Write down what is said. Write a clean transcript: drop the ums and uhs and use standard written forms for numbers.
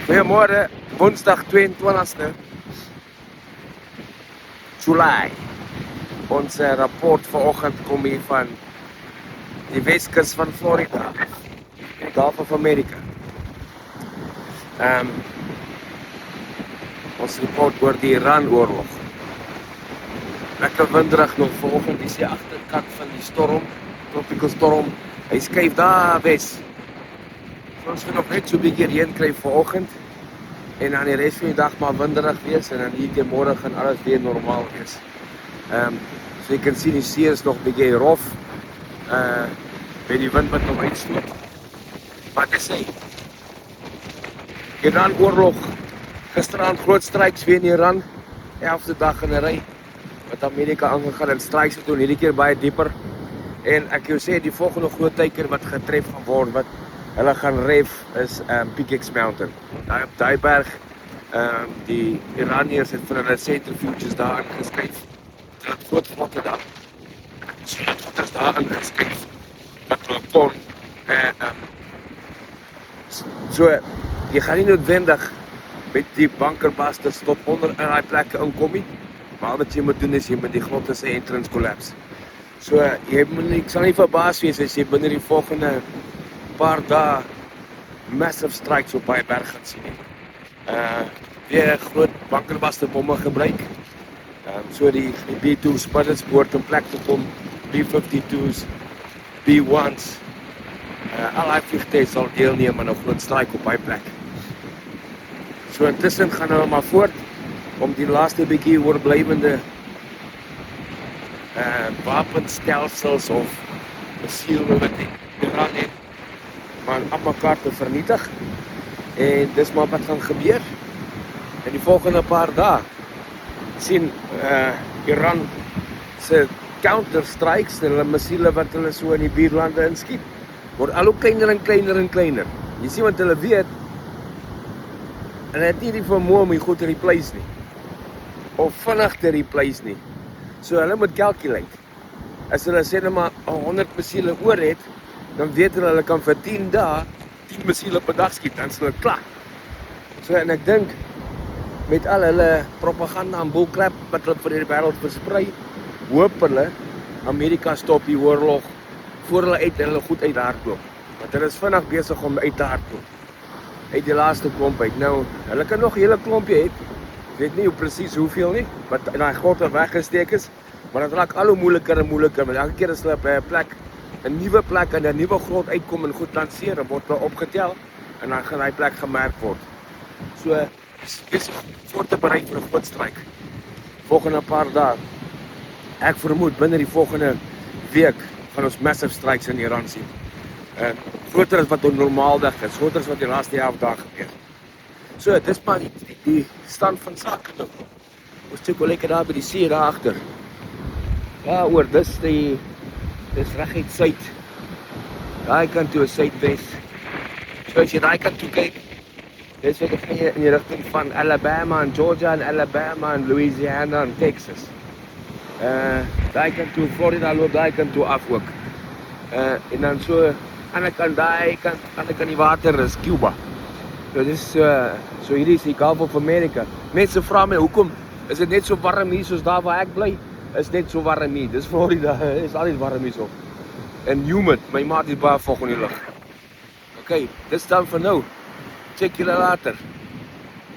Goeiemôre, woensdag 22ste July. Ons rapport vanoggend kom hier van die Weskus van Florida, die Gulf of America. Ons report oor die Iran-oorlog. Lekker winderig nog vanoggend, is die agterkant van die storm, tropical storm. Hy skuif daar wes. Ons gaan nog net so 'n bietjie reën kry vanoggend en dan die res van die dag maar winderig wees en dan hier môre gaan alles weer normaal wees. So jy kan sien die see is nog 'n bietjie rof. Met die wind wat nog uitstoot. Wat ek sê, Iran-oorlog, gisteraan groot stryks weer in Iran, 11de dag in 'n ry wat Amerika aangegaan en stryks het hierdie keer baie dieper. En ek jou sê die volgende groot teiken wat getref gaan word, wat hulle gaan ref is Peak Mountain. Daar op daai berg, die Iraniërs het vir hulle centrifuges daar ingeskuif. Dit groot vlotte daar. Dit is daar ingeskuif. Wat hulle kon. So, jy gaan nie noodwendig met die bunkerbusters tot onder in daai plekke inkom nie. Maar wat jy moet doen is jy moet die grotte se entrance collapse. So, ek sal nie verbaas wees as jy binne die volgende paar dae massive strikes op baie berg gaan sien. Weer groot bunkerbuster bomme gebruik. So die B2's bullets behoort in plek te kom, B-52's, B-1's. Al die vliegtuie sal deelneem aan 'n groot strike op baie plek. So intussen gaan hulle maar voort om die laaste bietjie oorblywende wapenstelsels of missiele wat Iran het, maar aan mekaar te vernietig. En dis maar wat gaan gebeur. In die volgende paar dae sien Iran se counter-strikes, hulle missiele wat hulle so in die buurlande inskiet, word al hoe kleiner en kleiner en kleiner. Jy sien wat hulle weet, en hulle het nie die vermoë om die goed te replace nie, of vinnig te replace nie. So hulle moet calculate. As hulle sê net maar 100 missiele oor het, dan weet hulle kan vir 10 dae 10 missiele per dag skiet, dan is hulle klaar. So en ek dink met al hulle propaganda en bullcrap wat hulle vir die wêreld versprei, hoop hulle Amerika stop die oorlog voor hulle uit en hulle goed uit hardloop. Want hulle is vinnig besig om uit te hardloop. Uit die laaste klomp uit. Nou, hulle kan nog 'n hele klompie hê. Ek weet nie hoe presies hoeveel nie, wat in daai grotte weggesteek is, maar dit raak al hoe moeiliker en moeiliker. Want elke keer as hulle op 'n plek, 'n nuwe plek en 'n nuwe grot uitkom en goed lanseer, dan word hulle opgetel en dan gaan daai plek gemerk word. So, is voor te berei vir 'n groot stryk. Volgende paar dae. Ek vermoed binne die volgende week gaan ons massive strikes in Iran sien. Groter as wat normaaldag is, groter as wat die laaste 11 dae gebeur. So, dis maar die stand van sake nou. Ons kyk lekker daar by die see daar agter. Ja, oor dis reguit suid. Daai kant toe is suidwes. So as jy daai kant toe kyk, dis wat gaan jy in die rigting van Alabama en Georgia en Alabama en Louisiana en Texas. Daai kant toe Florida loop daai kant toe af ook. En dan so aan die kant die water is Cuba. So dis so hierdie is die Gulf of America. Mense vra my hoekom is dit net so warm hier soos daar waar ek bly? Is net so warm hier. Dis Florida, is altyd warm hier so. En humid, my maat is baie vog in die lug. Okay, dis dan vir nou. Check julle later.